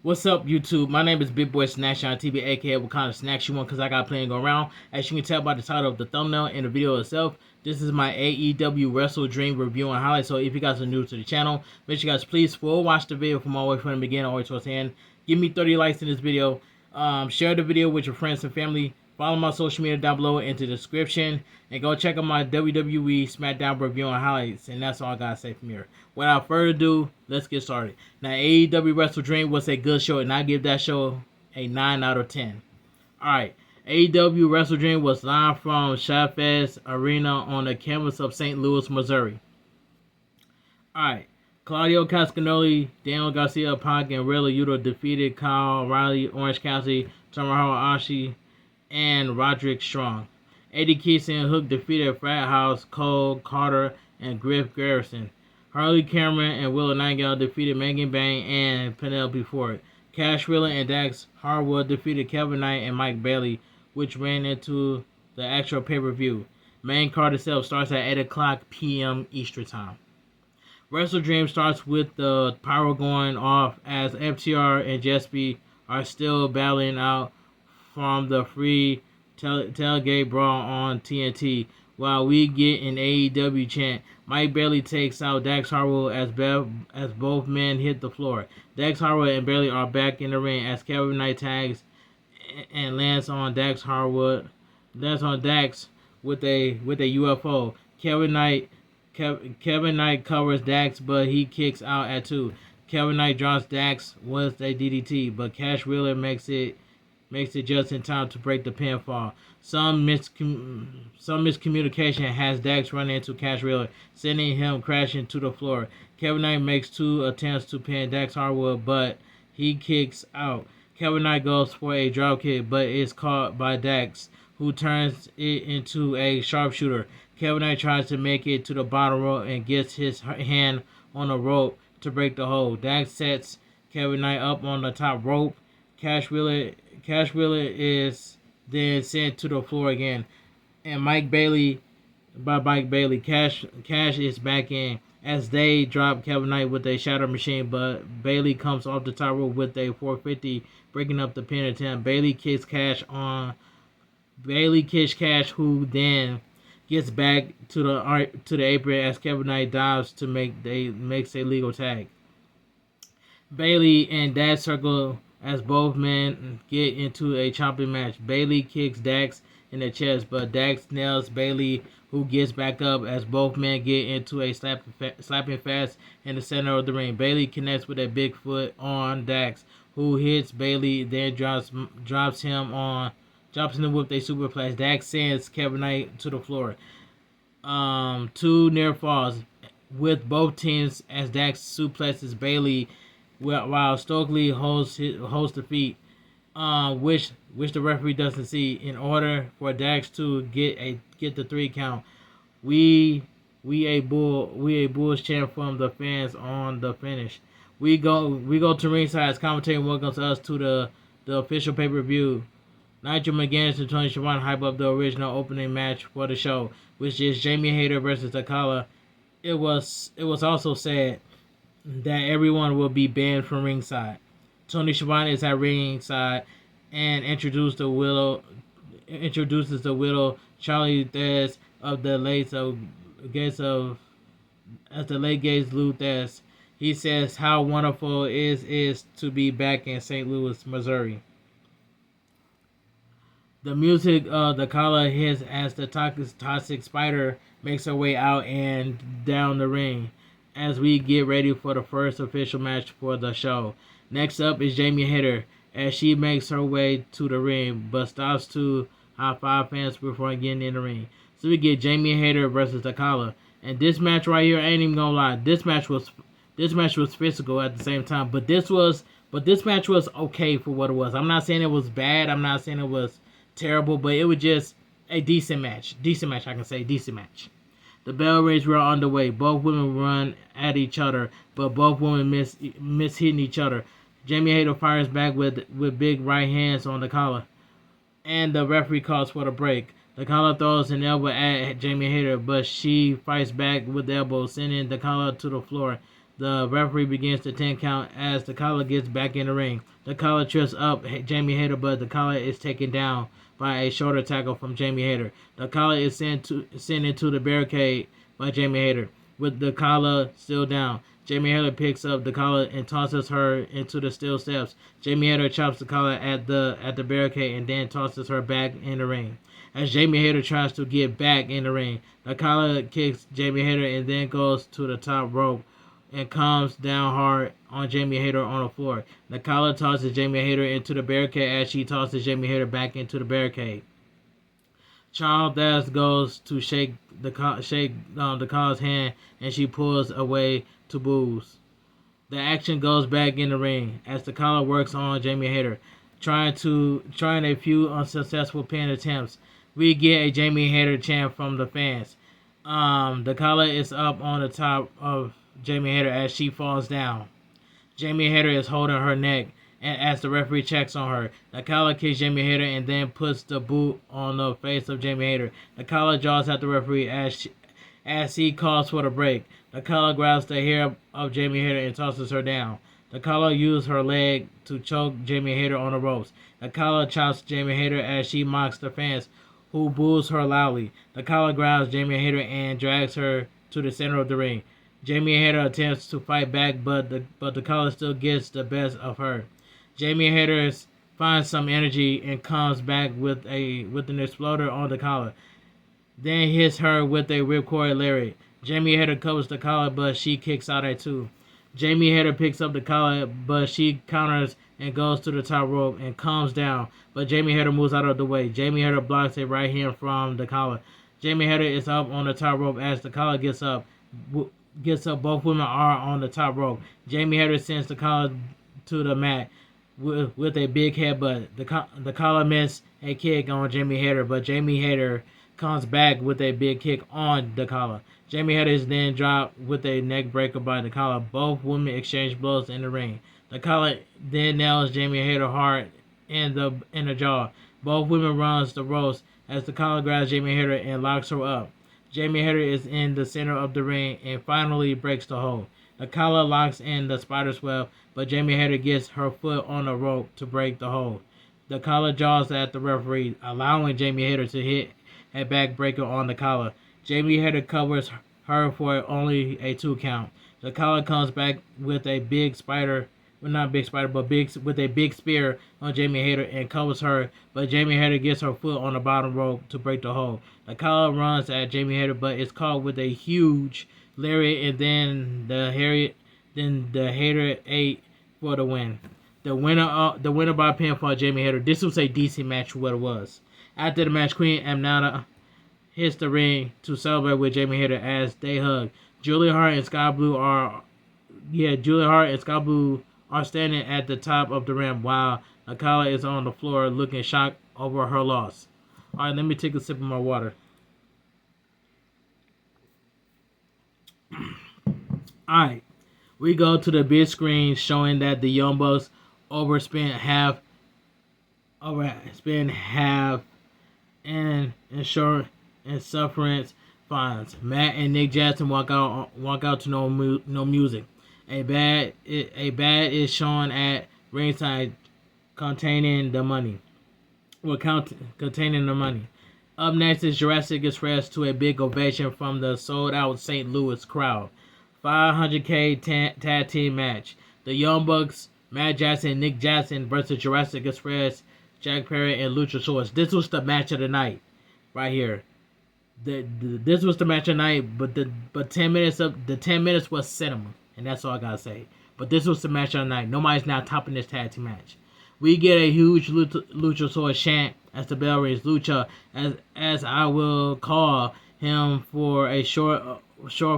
What's up, YouTube? My name is Bigboysnacksjonnytv, aka what kind of snacks you want, because I got plenty going around. As you can tell by the title of the thumbnail and the video itself, this is my AEW WrestleDream review and highlight. So if you guys are new to the channel, make sure you guys please full watch the video from all the way from the beginning all the way towards the end. Give me 30 likes in this video. Share the video with your friends and family. Follow my social media down below in the description. And go check out my WWE SmackDown review and highlights. And that's all I gotta say from here. Without further ado, let's get started. Now, AEW WrestleDream was a good show, and I give that show a 9 out of 10. Alright, AEW WrestleDream was live from Shadfest Arena on the campus of St. Louis, Missouri. Alright, Claudio Castagnoli, Daniel Garcia, Pac, and Ray Liotta defeated Kyle O'Reilly, Orange Cassidy, Tomohiro Ishii, and Roderick Strong. Eddie Kingston and Hook defeated Frat House, Cole, Carter, and Griff Garrison. Harley Cameron and Willow Nightingale defeated Megan Bain and Penelope Ford. Cash Wheeler and Dax Harwood defeated Kevin Knight and Mike Bailey, which ran into the actual pay-per-view. Main card itself starts at 8 o'clock p.m. Eastern Time. WrestleDream starts with the pyro going off as FTR and Jespy are still battling out from the free tailgate brawl on TNT, while we get an AEW chant. Mike Bailey takes out Dax Harwood as both men hit the floor. Dax Harwood and Bailey are back in the ring as Kevin Knight tags and lands on Dax Harwood. Lands on Dax with a UFO. Kevin Knight covers Dax, but he kicks out at 2. Kevin Knight drops Dax with a DDT, but Cash Wheeler makes it just in time to break the pinfall. Some miscommunication has Dax running into Cash Wheeler, sending him crashing to the floor. Kevin Knight makes 2 attempts to pin Dax Harwood, but he kicks out. Kevin Knight goes for a dropkick, but is caught by Dax, who turns it into a sharpshooter. Kevin Knight tries to make it to the bottom rope and gets his hand on a rope to break the hold. Dax sets Kevin Knight up on the top rope. Cash Wheeler is then sent to the floor again, and Cash is back in as they drop Kevin Knight with a shatter machine, but Bailey comes off the top rope with a 450, breaking up the pin attempt. Bailey kicks Cash, who then gets back to the apron as Kevin Knight dives to makes a legal tag. Bailey and Dax circle as both men get into a chopping match. Bailey kicks Dax in the chest, but Dax nails Bailey, who gets back up as both men get into a slapping fast in the center of the ring. Bailey connects with a big foot on Dax, who hits Bailey, then drops him with a superplex. Dax sends Kevin Knight to the floor. 2 near falls with both teams as Dax suplexes Bailey, while Stokely holds the feet, which the referee doesn't see. In order for Dax to get the 3 count, we a Bulls chant from the fans on the finish. We go to ringside as commentator welcomes us to the official pay-per-view. Nigel McGuinness and Tony Schiavone hype up the original opening match for the show, which is Jamie Hayter versus Takala. It was also said that everyone will be banned from ringside. Tony Schiavone is at ringside and introduces the widow Charlie Thez of the late Gates Lou Thez. He says how wonderful it is to be back in St. Louis, Missouri. The music of the collar hits as the toxic spider makes her way out and down the ring as we get ready for the first official match for the show. Next up is Jamie Hayter as she makes her way to the ring, but stops to high-five fans before getting in the ring. So we get Jamie Hayter versus Takala, and this match right here, I ain't even gonna lie, this match was physical at the same time, but this match was okay for what it was. I'm not saying it was bad, I'm not saying it was terrible, but it was just a decent match. I can say decent match. The bell rings, we're on the way. Both women run at each other, but both women miss hitting each other. Jamie Hayter fires back with big right hands on the collar, and the referee calls for the break. The collar throws an elbow at Jamie Hayter, but she fights back with the elbow, sending the collar to the floor. The referee begins the 10 count as the collar gets back in the ring. The collar trips up Jamie Hayter, but the collar is taken down by a shoulder tackle from Jamie Hayter. The collar is sent into the barricade by Jamie Hayter. With the collar still down, Jamie Hayter picks up the collar and tosses her into the steel steps. Jamie Hayter chops the collar at the barricade and then tosses her back in the ring. As Jamie Hayter tries to get back in the ring, the collar kicks Jamie Hayter and then goes to the top rope and comes down hard on Jamie Hayter on the floor. The collar tosses Jamie Hayter into the barricade as she tosses Jamie Hayter back into the barricade. Charles Daz goes to shake the collar's hand and she pulls away to booze. The action goes back in the ring as the collar works on Jamie Hayter, trying a few unsuccessful pin attempts. We get a Jamie Hayter chant from the fans. The collar is up on the top of Jamie Hayter as she falls down. Jamie Hayter is holding her neck and as the referee checks on her. The collar kicks Jamie Hayter and then puts the boot on the face of Jamie Hayter. The collar jaws at the referee as he calls for the break. The collar grabs the hair of Jamie Hayter and tosses her down. The collar uses her leg to choke Jamie Hayter on the ropes. The collar chops Jamie Hayter as she mocks the fans, who boos her loudly. The collar grabs Jamie Hayter and drags her to the center of the ring. Jamie Hayter attempts to fight back, but the collar still gets the best of her. Jamie Hayter finds some energy and comes back with an exploder on the collar, then hits her with a ripcord lariat. Jamie Hayter covers the collar, but she kicks out at 2. Jamie Hayter picks up the collar, but she counters and goes to the top rope and comes down, but Jamie Hayter moves out of the way. Jamie Hayter blocks a right hand from the collar. Jamie Hayter is up on the top rope as the collar gets up. Both women are on the top rope. Jamie Hayter sends the collar to the mat with a big headbutt. The collar missed a kick on Jamie Hayter, but Jamie Hayter comes back with a big kick on the collar. Jamie Hayter is then dropped with a neck breaker by the collar. Both women exchange blows in the ring. The collar then nails Jamie Hayter hard in the jaw. Both women runs the ropes as the collar grabs Jamie Hayter and locks her up. Jamie Hayter is in the center of the ring and finally breaks the hold. The collar locks in the spider's web, but Jamie Hayter gets her foot on the rope to break the hold. The collar jaws at the referee, allowing Jamie Hayter to hit a backbreaker on the collar. Jamie Hayter covers her for only a 2 count. The collar comes back with a big spider, well, not big spider, but with a big spear on Jamie Hayter and covers her, but Jamie Hayter gets her foot on the bottom rope to break the hold. The collar runs at Jamie Hayter, but is caught with a huge lariat, and then the Hayter 8 for the win. The winner by pinfall, Jamie Hayter. This was a decent match, what it was. After the match, Queen Amnata hits the ring to celebrate with Jamie Hayter as they hug. Julia Hart and Sky Blue are standing at the top of the ramp while Akala is on the floor looking shocked over her loss. Alright, let me take a sip of my water. Alright, we go to the big screen showing that the Young Bucks overspent half in insurance and sufferance fines. Matt and Nick Jackson walk out to no music. A bad is shown at ringside containing the money. Containing the money. Up next is Jurassic Express to a big ovation from the sold-out St. Louis crowd. 500K tag team match. The Young Bucks, Matt Jackson and Nick Jackson versus Jurassic Express, Jack Perry and Luchasaurus. This was the match of the night, right here. This was the match of the night, but 10 minutes was cinema, and that's all I gotta say. But this was the match of the night. Nobody's now topping this tag team match. We get a huge Luchasaurus chant as the bell rings. Lucha, as I will call him for a short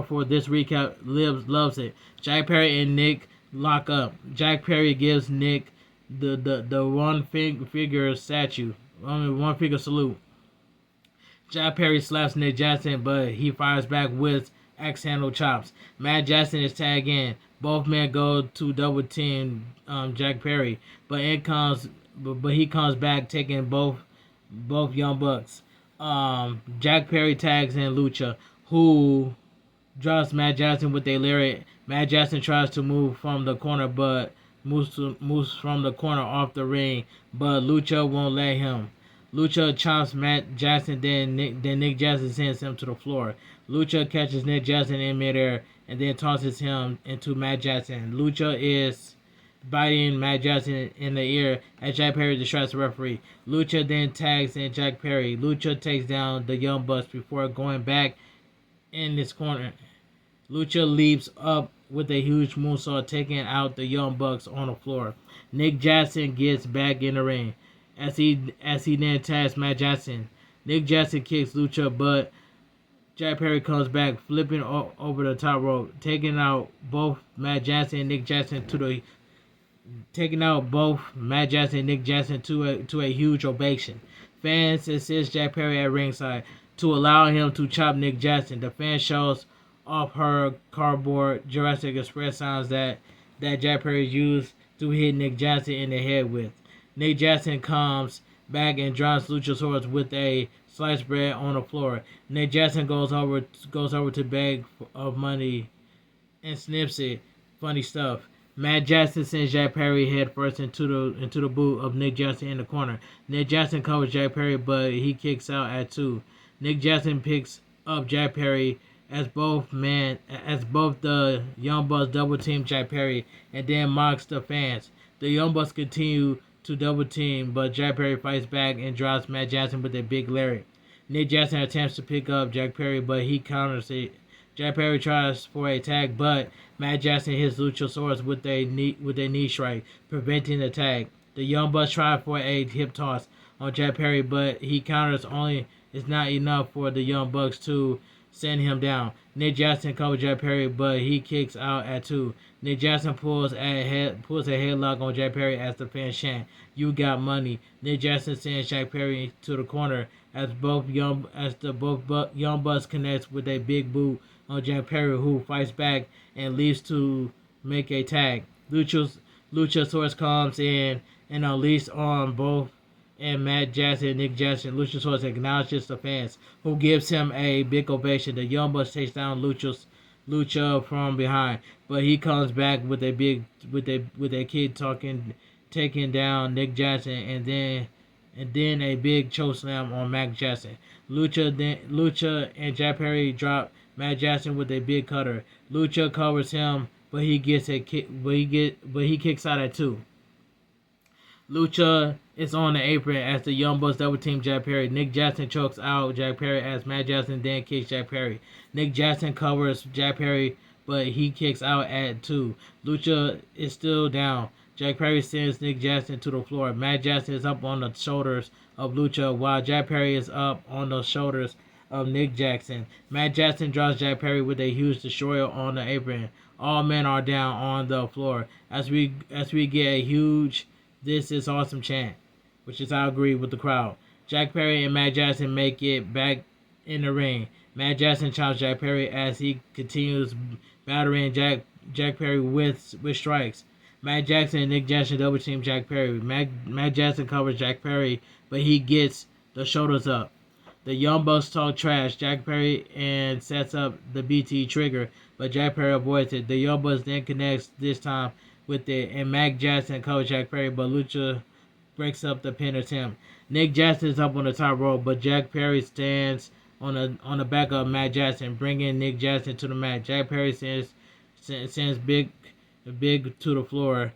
for this recap, loves it. Jack Perry and Nick lock up. Jack Perry gives Nick the one figure statue, one figure salute. Jack Perry slaps Nick Jackson, but he fires back with axe handle chops. Matt Jackson is tagged in. Both men go to double team Jack Perry, but he comes back taking both Young Bucks. Jack Perry tags in Lucha, who drops Matt Jackson with a lariat, Matt Jackson tries to move from the corner, but moves from the corner off the ring, but Lucha won't let him. Lucha chops Matt Jackson, then Nick Jackson sends him to the floor. Lucha catches Nick Jackson in midair and then tosses him into Matt Jackson. Lucha is biting Matt Jackson in the ear as Jack Perry distracts the referee. Lucha then tags in Jack Perry. Lucha takes down the Young Bucks before going back in this corner. Lucha leaps up with a huge moonsault, taking out the Young Bucks on the floor. Nick Jackson gets back in the ring as he then tags Matt Jackson. Nick Jackson kicks Lucha, but Jack Perry comes back, flipping over the top rope, taking out both Matt Jackson and Nick Jackson to a huge ovation. Fans assist Jack Perry at ringside to allow him to chop Nick Jackson. The fan shows off her cardboard Jurassic Express signs that Jack Perry used to hit Nick Jackson in the head with. Nick Jackson comes back and drops Luchasaurus with a sliced bread on the floor. Nick Jackson goes over to beg of money and sniffs it. Funny stuff. Matt Jackson sends Jack Perry head first into the boot of Nick Jackson in the corner. Nick Jackson covers Jack Perry, but he kicks out at 2. Nick Jackson picks up Jack Perry as both the Young Bucks double team Jack Perry and then mocks the fans. The Young Bucks continue to double team, but Jack Perry fights back and drops Matt Jackson with a big lariat. Nick Jackson attempts to pick up Jack Perry, but he counters it. Jack Perry tries for a tag, but Matt Jackson hits Luchasaurus with a knee strike, preventing the tag. The Young Bucks try for a hip toss on Jack Perry, but he counters only. It's not enough for the Young Bucks to send him down. Nick Jackson covers Jack Perry, but he kicks out at 2. Nick Jackson pulls a headlock on Jack Perry as the fans chant, "You got money." Nick Jackson sends Jack Perry to the corner as both Young Bucks connects with a big boot on Jack Perry, who fights back and leaves to make a tag. Luchasaurus comes in and unleashes on both and Matt Jackson and Nick Jackson. Luchasaurus acknowledges the fans, who gives him a big ovation. The Young Bucks takes down Lucha from behind, but he comes back with a kid taking down Nick Jackson and then a big chokeslam on Matt Jackson. Lucha and Jack Perry drop Matt Jackson with a big cutter. Lucha covers him, but he gets a kick. But he kicks out at 2. Lucha is on the apron as the Young Bucks double team Jack Perry. Nick Jackson chokes out Jack Perry as Matt Jackson then kicks Jack Perry. Nick Jackson covers Jack Perry, but he kicks out at 2. Lucha is still down. Jack Perry sends Nick Jackson to the floor. Matt Jackson is up on the shoulders of Lucha, while Jack Perry is up on the shoulders of Nick Jackson. Matt Jackson drops Jack Perry with a huge destroyer on the apron. All men are down on the floor as we get a huge "This is awesome" chant, which is I agree with the crowd. Jack Perry and Matt Jackson make it back in the ring. Matt Jackson chops Jack Perry as he continues battering Jack Perry with strikes. Matt Jackson and Nick Jackson double team Jack Perry. Matt Jackson covers Jack Perry, but he gets the shoulders up. The Young Bucks talk trash Jack Perry and sets up the BT trigger, but Jack Perry avoids it. The Young Bucks then connects this time with it, and Matt Jackson covers Jack Perry, but Lucha breaks up the pin attempt. Nick Jackson is up on the top rope, but Jack Perry stands on the back of Matt Jackson, bringing Nick Jackson to the mat. Jack Perry sends Big to the floor.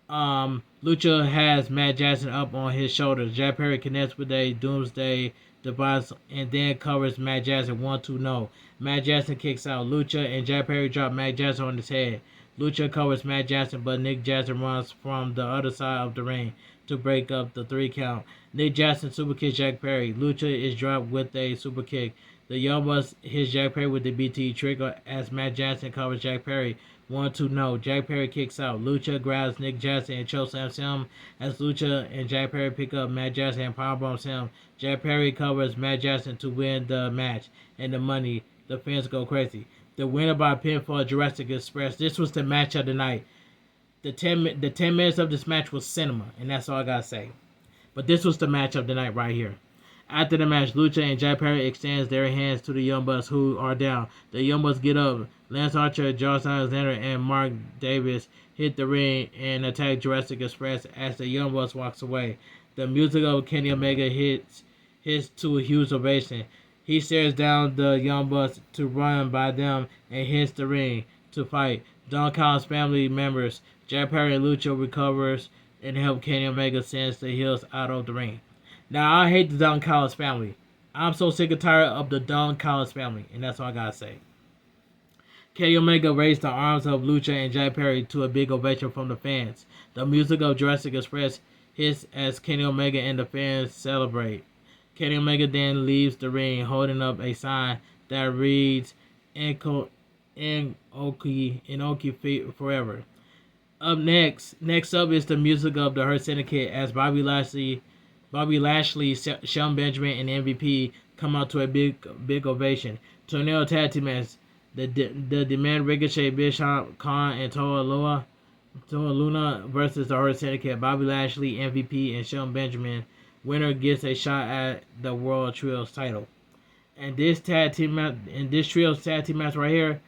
Lucha has Matt Jackson up on his shoulders. Jack Perry connects with a Doomsday device and then covers Matt Jackson 1-2 no. Matt Jackson kicks out. Lucha and Jack Perry drop Matt Jackson on his head. Lucha covers Matt Jackson, but Nick Jackson runs from the other side of the ring to break up the 3 count. Nick Jackson super kicks Jack Perry. Lucha is dropped with a super kick. The Young Bucks hits Jack Perry with the BT trigger as Matt Jackson covers Jack Perry 1-2 no. Jack Perry kicks out. Lucha grabs Nick Jackson and chokeslams him as Lucha and Jack Perry pick up Matt Jackson and powerbombs him. Jack Perry covers Matt Jackson to win the match and the money. The fans go crazy. The winner by pinfall, Jurassic Express. This was the match of the night. The 10 minutes of this match was cinema, and that's all I gotta say. But this was the match of the night right here. After the match, Lucha and Jack Perry extends their hands to the Young Bucks, who are down. The Young Bucks get up. Lance Archer, Josh Alexander, and Mark Davis hit the ring and attack Jurassic Express as the Young Bucks walks away. The music of Kenny Omega hits to a huge ovation. He stares down the Young Bucks to run by them and hits the ring to fight. Don Callis' family members, Jack Perry and Lucha, recovers and help Kenny Omega sends the heels out of the ring. Now, I hate the Don Callis family. I'm so sick and tired of the Don Callis family, and that's all I gotta say. Kenny Omega raised the arms of Lucha and Jack Perry to a big ovation from the fans. The music of Jurassic Express hits as Kenny Omega and the fans celebrate. Kenny Omega then leaves the ring holding up a sign that reads Inoki Forever. Next up is the music of the Hurt Syndicate as Bobby Lashley, Shelton Benjamin, and MVP come out to a big ovation. Tornado Tag Team match. The Demand, Ricochet, Bishop, Khan, and Toa Luna versus the Hurt Syndicate. Bobby Lashley, MVP, and Shelton Benjamin. Winner gets a shot at the World Trios title. And this Trios tag team match right here,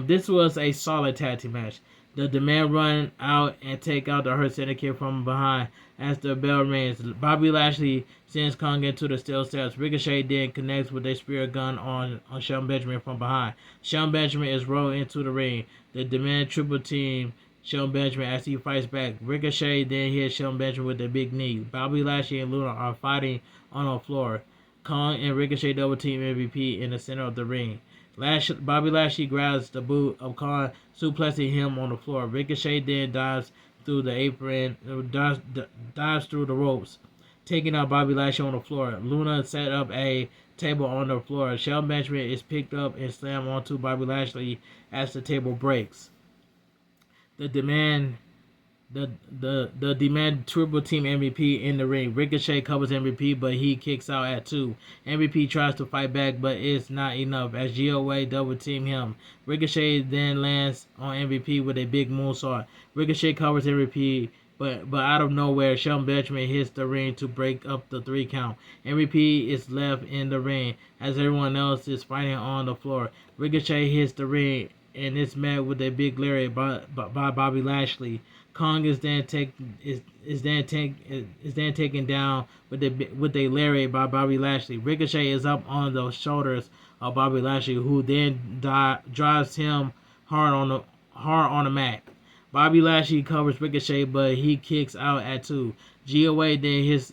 this was a solid tag team match. The Demand run out and take out the Hurt Syndicate from behind as the bell rings. Bobby Lashley sends Kong into the steel steps. Ricochet then connects with a spear gun on Shelton Benjamin from behind. Shelton Benjamin is rolled into the ring. The Demand triple team Shelton Benjamin as he fights back. Ricochet then hits Shelton Benjamin with a big knee. Bobby Lashley and Luna are fighting on the floor. Kong and Ricochet double team MVP in the center of the ring. Bobby Lashley grabs the boot of Khan, suplexing him on the floor. Ricochet then dives through the apron, dives through the ropes, taking out Bobby Lashley on the floor. Luna set up a table on the floor. Shelton Benjamin is picked up and slammed onto Bobby Lashley as the table breaks. The Demand triple team MVP in the ring. Ricochet covers MVP, but he kicks out at 2. MVP tries to fight back, but it's not enough as GOA double team him. Ricochet then lands on MVP with a big moonsault. Ricochet covers MVP, but out of nowhere, Shelton Benjamin hits the ring to break up the 3 count. MVP is left in the ring as everyone else is fighting on the floor. Ricochet hits the ring and is met with a big lariat by Bobby Lashley. Kong is then taken down with a lariat by Bobby Lashley. Ricochet is up on the shoulders of Bobby Lashley, who then drives him hard on the mat. Bobby Lashley covers Ricochet, but he kicks out at 2. GOA then hits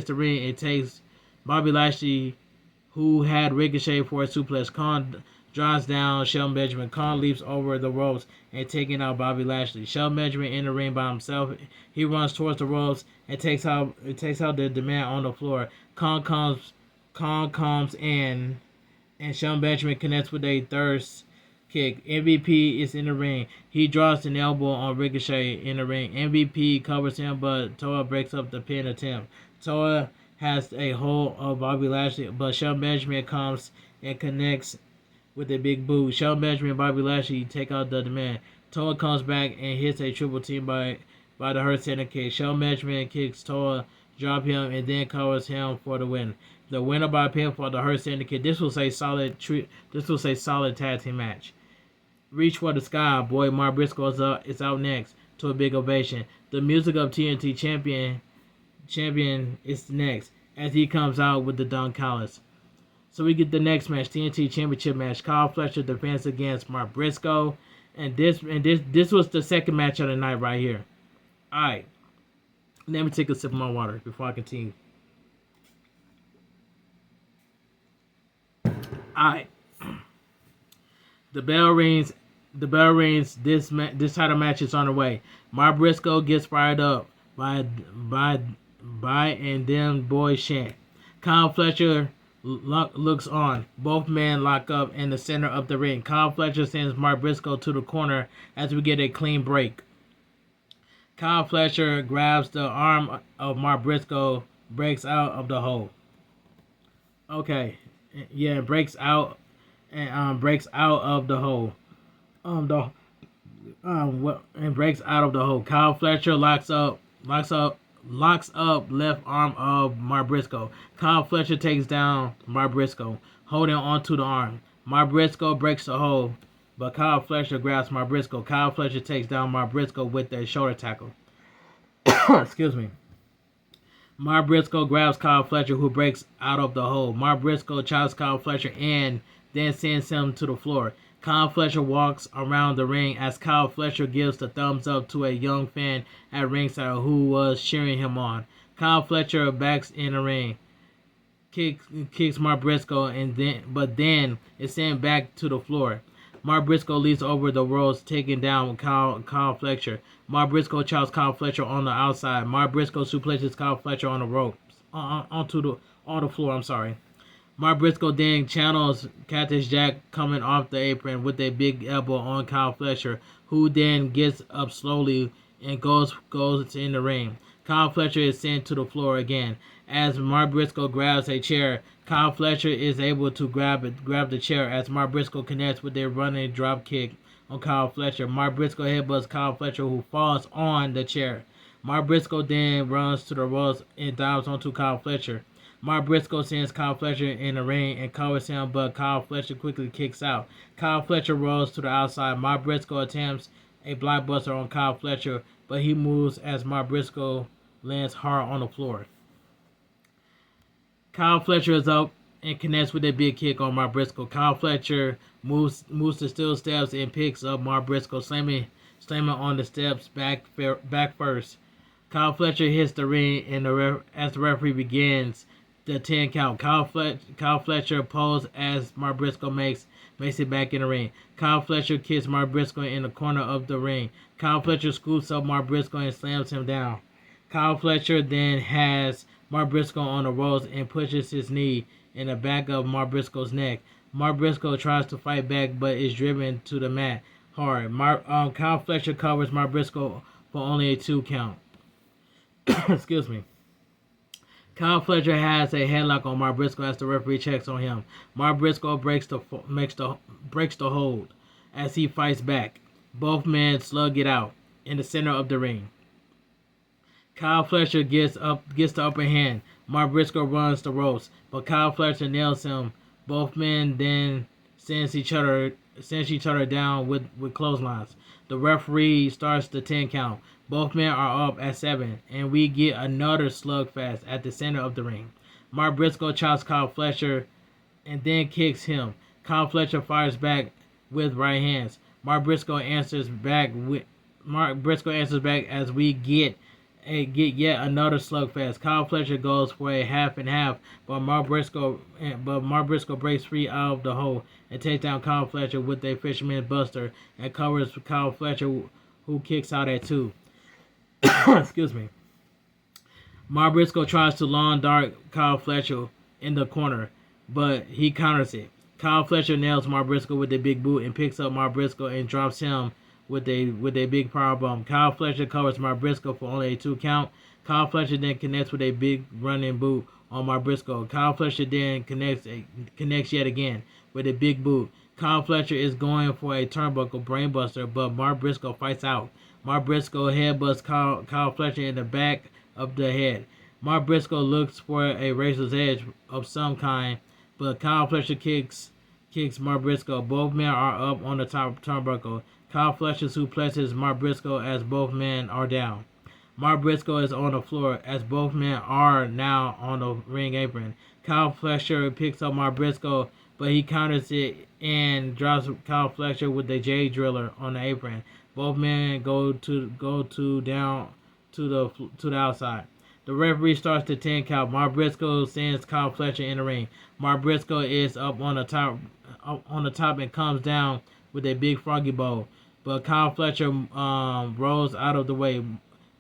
the ring and takes Bobby Lashley, who had Ricochet for a suplex. Kong drives down Shelton Benjamin. Khan leaps over the ropes and taking out Bobby Lashley. Shelton Benjamin in the ring by himself. He runs towards the ropes and takes out the Demand on the floor. Khan comes in, and Shelton Benjamin connects with a thirst kick. MVP is in the ring. He draws an elbow on Ricochet in the ring. MVP covers him, but Toa breaks up the pin attempt. Toa has a hold of Bobby Lashley, but Shelton Benjamin comes and connects with a big boot. Shelton Benjamin and Bobby Lashley take out the Demand. Toa comes back and hits a triple team by the Hurt Syndicate. Shelton Benjamin kicks Toa, drop him, and then covers him for the win. The winner by pinfall, the Hurt Syndicate. This was a solid tag team match. Reach for the sky, boy. Mark Briscoe is out next to a big ovation. The music of TNT champion is next as he comes out with the Don Callis. So we get the next match, TNT Championship match. Kyle Fletcher defends against Mark Briscoe, and this was the second match of the night right here. All right, let me take a sip of my water before I continue. All right, the bell rings. This title match is on the way. Mark Briscoe gets fired up by and then boys chant. Kyle Fletcher looks on. Both men lock up in the center of the ring. Kyle Fletcher sends Mark Briscoe to the corner as we get a clean break. Kyle Fletcher grabs the arm of Mark Briscoe, breaks out of the hole. Okay, yeah, breaks out of the hole. And breaks out of the hole. Kyle Fletcher locks up locks up left arm of Mark Briscoe. Kyle Fletcher takes down Mark Briscoe, holding onto the arm. Mark Briscoe breaks the hold, but Kyle Fletcher grabs Mark Briscoe. Kyle Fletcher takes down Mark Briscoe with a shoulder tackle. Excuse me. Mark Briscoe grabs Kyle Fletcher, who breaks out of the hold. Mark Briscoe chops Kyle Fletcher and then sends him to the floor. Kyle Fletcher walks around the ring as Kyle Fletcher gives the thumbs up to a young fan at ringside who was cheering him on. Kyle Fletcher backs in the ring, kicks Mark Briscoe, but then is sent back to the floor. Mark Briscoe leaps over the ropes, taking down Kyle Fletcher. Mark Briscoe chops Kyle Fletcher on the outside. Mark Briscoe suplexes Kyle Fletcher on the ropes, on the floor. I'm sorry. Mark Briscoe then channels Cactus Jack coming off the apron with a big elbow on Kyle Fletcher, who then gets up slowly and goes in the ring. Kyle Fletcher is sent to the floor again. As Mark Briscoe grabs a chair, Kyle Fletcher is able to grab the chair as Mark Briscoe connects with a running drop kick on Kyle Fletcher. Mark Briscoe headbutts Kyle Fletcher, who falls on the chair. Mark Briscoe then runs to the ropes and dives onto Kyle Fletcher. Mark Briscoe sends Kyle Fletcher in the ring and covers him, but Kyle Fletcher quickly kicks out. Kyle Fletcher rolls to the outside. Mark Briscoe attempts a blockbuster on Kyle Fletcher, but he moves as Mark Briscoe lands hard on the floor. Kyle Fletcher is up and connects with a big kick on Mark Briscoe. Kyle Fletcher moves to steel steps and picks up Mark Briscoe, slamming on the steps back first. Kyle Fletcher hits the ring, and as the referee begins the 10 count. Kyle Fletcher poses as Mark Briscoe makes it back in the ring. Kyle Fletcher kicks Mark Briscoe in the corner of the ring. Kyle Fletcher scoops up Mark Briscoe and slams him down. Kyle Fletcher then has Mark Briscoe on the ropes and pushes his knee in the back of Mark Briscoe's neck. Mark Briscoe tries to fight back but is driven to the mat hard. Kyle Fletcher covers Mark Briscoe for only a 2 count. Excuse me. Kyle Fletcher has a headlock on Mark Briscoe as the referee checks on him. Mark Briscoe breaks the hold as he fights back. Both men slug it out in the center of the ring. Kyle Fletcher gets the upper hand. Mark Briscoe runs the ropes, but Kyle Fletcher nails him. Both men then sends each other down with clotheslines. The referee starts the 10 count. Both men are up at 7, and we get another slugfest at the center of the ring. Mark Briscoe chops Kyle Fletcher and then kicks him. Kyle Fletcher fires back with right hands. Mark Briscoe answers back as we get yet another slugfest. Kyle Fletcher goes for a half and half, but Mark Briscoe breaks free out of the hole and takes down Kyle Fletcher with a fisherman buster and covers Kyle Fletcher, who kicks out at 2. Excuse me. Mark Briscoe tries to lawn dart Kyle Fletcher in the corner, but he counters it. Kyle Fletcher nails Mark Briscoe with a big boot and picks up Mark Briscoe and drops him with a big powerbomb. Kyle Fletcher covers Mark Briscoe for only a 2 count. Kyle Fletcher then connects with a big running boot on Mark Briscoe. Kyle Fletcher then connects yet again with a big boot. Kyle Fletcher is going for a turnbuckle brainbuster, but Mark Briscoe fights out. Mark Briscoe headbutts Kyle Fletcher in the back of the head. Mark Briscoe looks for a razor's edge of some kind, but Kyle Fletcher kicks Mark Briscoe. Both men are up on the top turnbuckle. Kyle Fletcher suplexes Mark Briscoe as both men are down. Mark Briscoe is on the floor as both men are now on the ring apron. Kyle Fletcher picks up Mark Briscoe, but he counters it and drops Kyle Fletcher with the J Driller on the apron. Both men go down to the outside. The referee starts the 10 count. Mark Briscoe sends Kyle Fletcher in the ring. Mark Briscoe is up on the top and comes down with a big froggy bowl, but Kyle Fletcher rolls out of the way.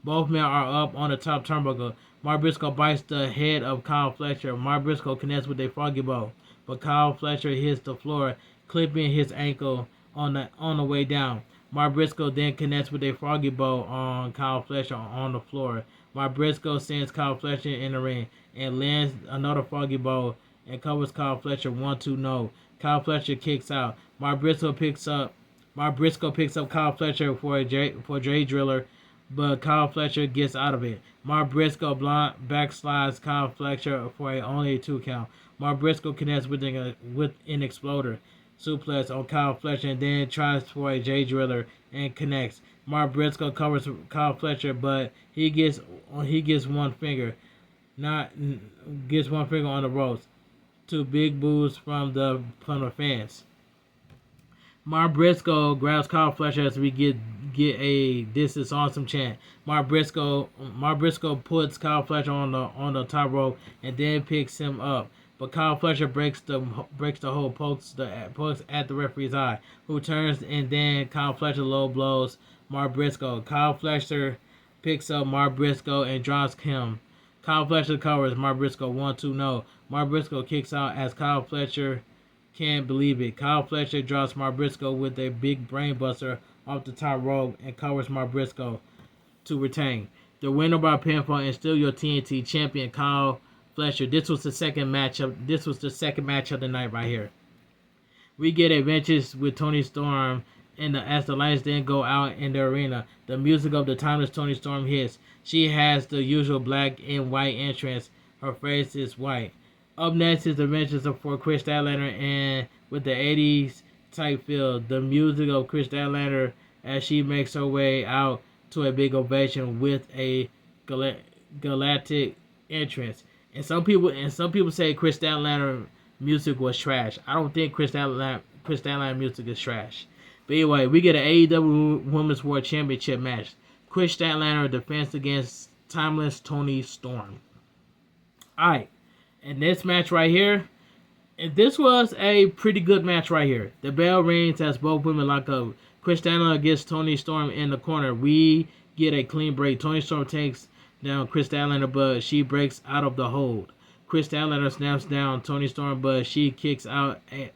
Both men are up on the top turnbuckle. Mark Briscoe bites the head of Kyle Fletcher. Mark Briscoe connects with a froggy bowl, but Kyle Fletcher hits the floor, clipping his ankle on the way down. Mark Briscoe then connects with a froggy bowl on Kyle Fletcher on the floor. Mark Briscoe sends Kyle Fletcher in the ring and lands another froggy bowl and covers Kyle Fletcher 1-2 no. Kyle Fletcher kicks out. Mark Briscoe picks up Kyle Fletcher for J Driller but Kyle Fletcher gets out of it. Mark Briscoe backslides Kyle Fletcher for only a 2 count. Mark Briscoe connects with an exploder suplex on Kyle Fletcher and then tries for a J Driller and connects. Mark Briscoe covers Kyle Fletcher, but he gets one finger, not gets one finger on the ropes. 2 big boos from the fans. Mark Briscoe grabs Kyle Fletcher as we get a "This is awesome" chant. Mark Briscoe puts Kyle Fletcher on the top rope and then picks him up. But Kyle Fletcher breaks the hold, pokes at the referee's eye, who turns, and then Kyle Fletcher low blows Mark Briscoe. Kyle Fletcher picks up Mark Briscoe and drops him. Kyle Fletcher covers Mark Briscoe 1-2 no. Mark Briscoe kicks out as Kyle Fletcher can't believe it. Kyle Fletcher drops Mark Briscoe with a big brainbuster off the top rope and covers Mark Briscoe to retain. The winner by pinfall and still your TNT champion, Kyle Fletcher. This was the second match of the night right here. We get adventures with Toni Storm as the lights then go out in the arena. The music of the timeless Toni Storm hits. She has the usual black and white entrance. Her face is white. Up next is the adventures for Chris Statlander and with the 80s type feel. The music of Chris Statlander as she makes her way out to a big ovation with a galactic entrance. And some people say Chris Statlander music was trash. I don't think Chris Statlander music is trash. But anyway, we get an AEW Women's World Championship match. Chris Statlander defense against timeless Toni Storm. Alright. And this match right here, and this was a pretty good match right here. The bell rings as both women lock up. Chris Statlander gets Toni Storm in the corner. We get a clean break. Toni Storm takes down Chris Statlander, but she breaks out of the hold. Chris Statlander snaps down Toni Storm, but she kicks out a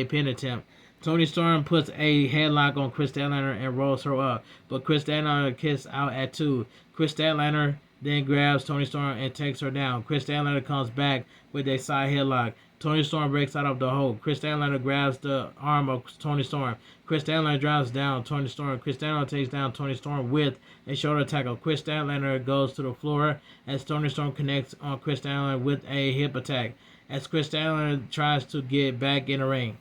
pin attempt. Toni Storm puts a headlock on Chris Statlander and rolls her up, but Chris Statlander kicks out at 2. Chris Statlander then grabs Toni Storm and takes her down. Chris Statlander comes back with a side headlock. Toni Storm breaks out of the hold. Chris Statlander grabs the arm of Toni Storm. Chris Statlander drives down Toni Storm. Chris Statlander takes down Toni Storm with a shoulder tackle. Chris Statlander goes to the floor as Toni Storm connects on Chris Statlander with a hip attack. As Chris Statlander tries to get back in the ring,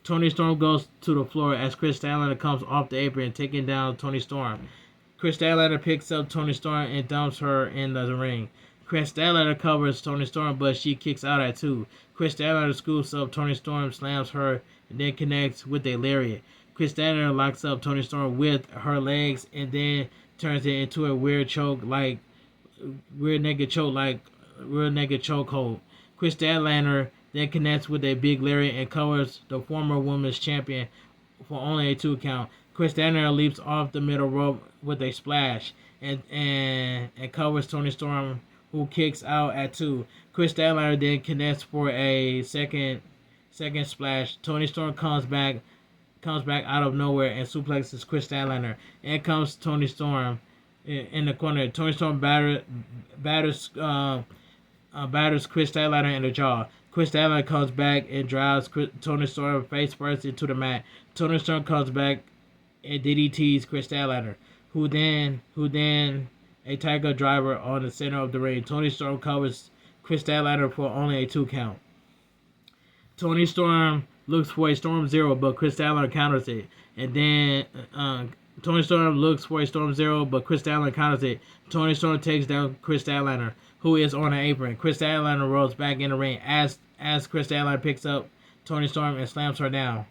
Toni Storm goes to the floor as Chris Statlander comes off the apron, taking down Toni Storm. Chris Statlander picks up Toni Storm and dumps her in the ring. Chris Statlander covers Toni Storm, but she kicks out at 2. Chris Statlander scoops up Toni Storm, slams her, and then connects with a lariat. Chris Statlander locks up Toni Storm with her legs and then turns it into a weird naked chokehold. Chris Statlander then connects with a big lariat and covers the former women's champion for only a 2 count. Chris Statlander leaps off the middle rope with a splash and covers Toni Storm, who kicks out at 2. Chris Statlander then connects for a second splash. Toni Storm comes back out of nowhere and suplexes Chris Statlander. In comes Toni Storm in the corner. Toni Storm batters Chris Statlander in the jaw. Chris Statlander comes back and drives Toni Storm face first into the mat. Toni Storm comes back and DDTs Chris Statlander, who then a tiger driver on the center of the ring. Toni Storm covers Chris Statlander for only a 2 count. Toni Storm looks for a Storm Zero, but Chris Statlander counters it. And then Toni Storm looks for a Storm Zero, but Chris Statlander counters it. Toni Storm takes down Chris Statlander, who is on an apron. Chris Statlander rolls back in the ring as Chris Statlander picks up Toni Storm and slams her down.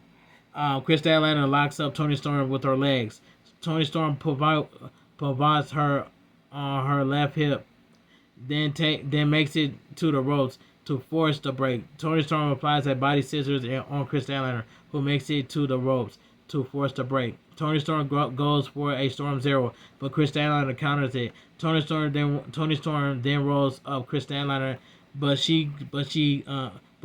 Chris Statlander locks up Toni Storm with her legs. Toni Storm provides her on her left hip, then makes it to the ropes to force the break. Toni Storm applies a body scissors on Chris Statlander, who makes it to the ropes to force the break. Toni Storm goes for a Storm Zero, but Chris Statlander counters it. Toni Storm then rolls up Chris Statlander, but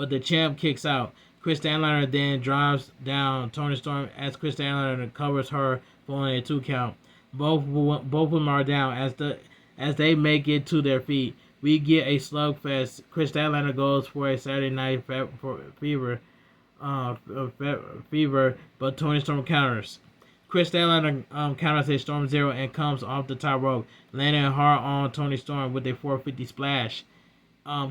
the champ kicks out. Chris Statlander then drives down Toni Storm as Chris Statlander covers her for only a 2 count. Both of them are down as they make it to their feet. We get a slugfest. Chris Statlander goes for a Saturday Night Fever, but Toni Storm counters. Chris Statlander counters a Storm Zero and comes off the top rope, landing hard on Toni Storm with a 450 splash.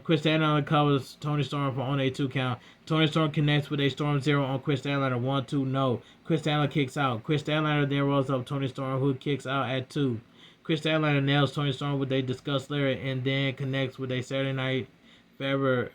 Chris Statlander covers Toni Storm for only a 2 count. Toni Storm connects with a Storm Zero on Chris Statlander. 1-2, no. Chris Statlander kicks out. Chris Statlander then rolls up Toni Storm, who kicks out at 2. Chris Statlander nails Toni Storm with a discussed lyric and then connects with a Saturday Night Fever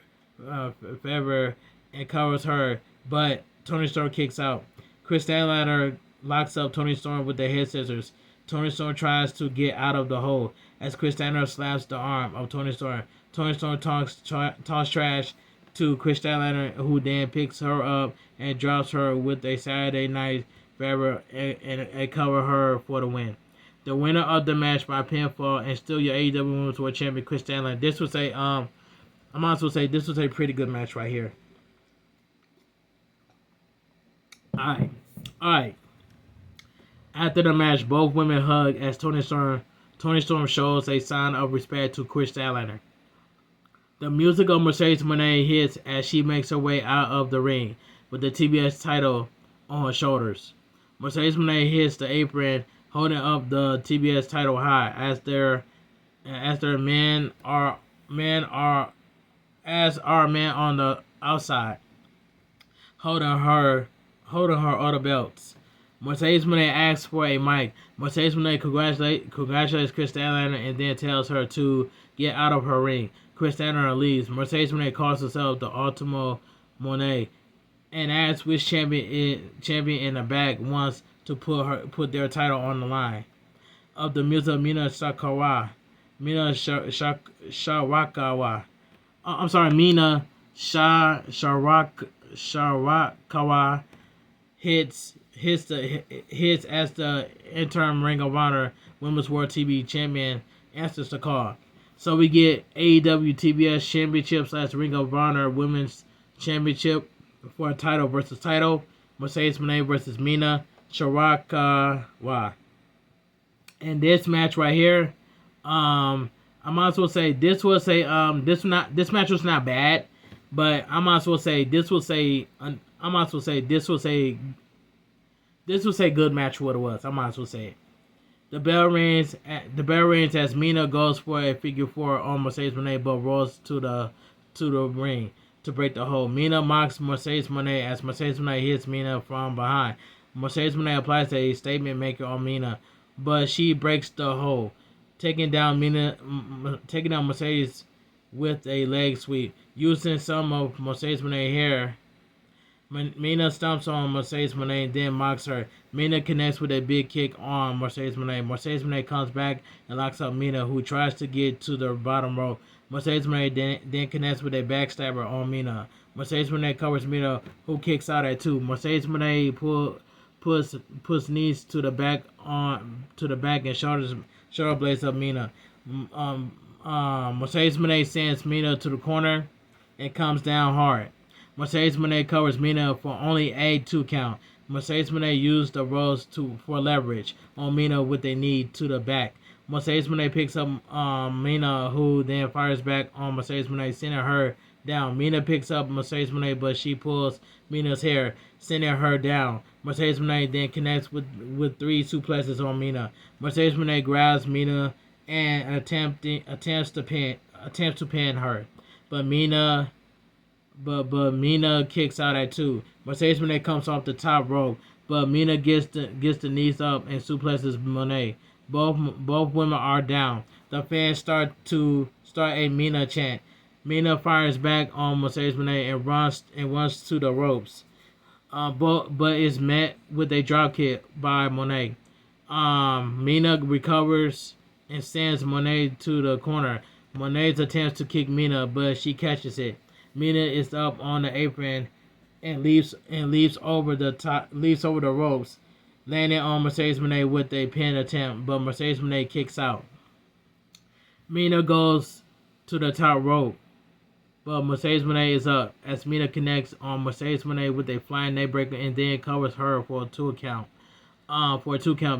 and covers her, but Toni Storm kicks out. Chris Statlander locks up Toni Storm with the head scissors. Toni Storm tries to get out of the hole as Chris Statlander slaps the arm of Toni Storm. Toni Storm talks trash to Chris Statlander, who then picks her up and drops her with a Saturday Night Fever and cover her for the win. The winner of the match by pinfall and still your AEW Women's World Champion Chris Statlander. This was a I might as well say this was a pretty good match right here. Alright. After the match, both women hug as Toni Storm shows a sign of respect to Chris Statlander. The music of Mercedes Mone hits as she makes her way out of the ring with the TBS title on her shoulders. Mercedes Mone hits the apron, holding up the TBS title high as men are men on the outside, holding her other belts. Mercedes Mone asks for a mic. Mercedes Mone congratulates Chris Statlander and then tells her to get out of her ring. Chris Statlander leaves. Mercedes Mone calls herself the Ultimo Mone and asks which champion in the back wants to put their title on the line. Of the music of Mina Sharakawa hits as the interim Ring of Honor Women's World TV Champion answers the call. So we get AEW TBS Championship / Ring of Honor Women's Championship for a title versus title. Mercedes Mone versus Mina Sharakawa. And this match right here, I might as well say this was a this match was not bad, but I might as well say this was a good match for what it was. I might as well say it. The bell rings as Mina goes for a figure 4 on Mercedes Mone, but rolls to the ring to break the hold. Mina mocks Mercedes Mone as Mercedes Mone hits Mina from behind. Mercedes Mone applies a statement maker on Mina, but she breaks the hold, taking down Mercedes with a leg sweep. Using some of Mercedes Mone's hair, Mina stomps on Mercedes Mone and then mocks her. Mina connects with a big kick on Mercedes Mone. Mercedes Mone comes back and locks up Mina, who tries to get to the bottom rope. Mercedes Mone then connects with a backstabber on Mina. Mercedes Mone covers Mina, who kicks out at 2. Mercedes Mone puts knees to the back and shoulder blades of Mina. Mercedes Mone sends Mina to the corner and comes down hard. Mercedes Mone covers Mina for only a 2 count. Mercedes Mone used the ropes for leverage on Mina with a knee to the back. Mercedes Mone picks up Mina, who then fires back on Mercedes Mone, sending her down. Mina picks up Mercedes Mone, but she pulls Mina's hair, sending her down. Mercedes Mone then connects with 3 suplexes on Mina. Mercedes Mone grabs Mina and attempts to pin her, but Mina kicks out at 2. Mercedes Mone comes off the top rope, but Mina gets the knees up and suplexes Mone. Both women are down. The fans start a Mina chant. Mina fires back on Mercedes Mone and runs to the ropes, but is met with a drop kick by Mone. Mina recovers and sends Mone to the corner. Mone attempts to kick Mina, but she catches it. Mina is up on the apron and leaps over the ropes, landing on Mercedes Mone with a pin attempt, but Mercedes Mone kicks out. Mina goes to the top rope, but Mercedes Mone is up as Mina connects on Mercedes Mone with a flying neckbreaker and then covers her for a 2 count.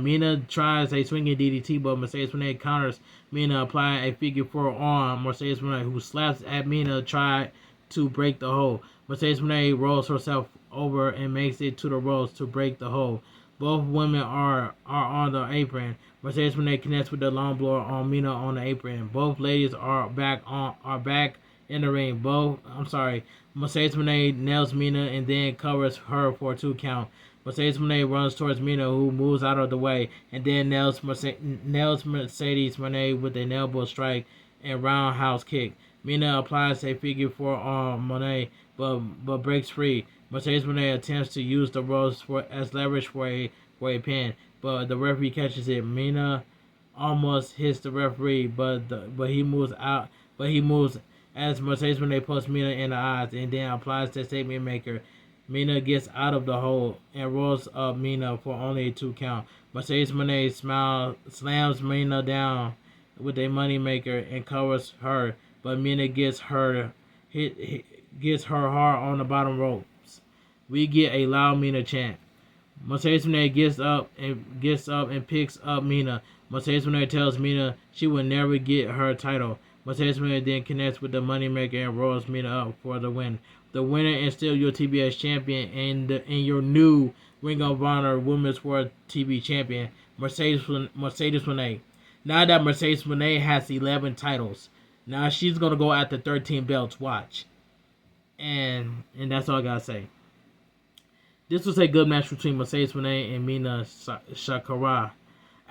Mina tries a swinging DDT, but Mercedes Mone counters Mina, applying a figure 4 on Mercedes Mone, who slaps at Mina, try to break the hold. Mercedes Mone rolls herself over and makes it to the ropes to break the hold, Both women are on the apron. Mercedes Moné connects with the long blower on Mina on the apron. Both ladies are back in the ring. Mercedes Moné nails Mina and then covers her for a 2 count. Mercedes Moné runs towards Mina, who moves out of the way, and then nails Mercedes Moné with an elbow strike and roundhouse kick. Mina applies a figure 4 on Moné, but breaks free. Mercedes Moné attempts to use the ropes as leverage for a pin, but the referee catches it. Mina almost hits the referee, but he moves out. But he moves as Mercedes Moné pokes Mina in the eyes and then applies the statement maker. Mina gets out of the hole and rolls up Mina for only a 2 count. Mercedes Moné slams Mina down with a moneymaker and covers her, but Mina gets her hard on the bottom ropes. We get a loud Mina chant. Mercedes Moné gets up and picks up Mina. Mercedes Moné tells Mina she will never get her title. Mercedes Moné then connects with the moneymaker and rolls Mina up for the win. The winner is still your TBS champion and your new Ring of Honor Women's World TV champion, Mercedes Moné. Now that Mercedes Moné has 11 titles, now she's gonna go after 13 belts. Watch, and that's all I gotta say. This was a good match between Mercedes Moné and Mina Shakira.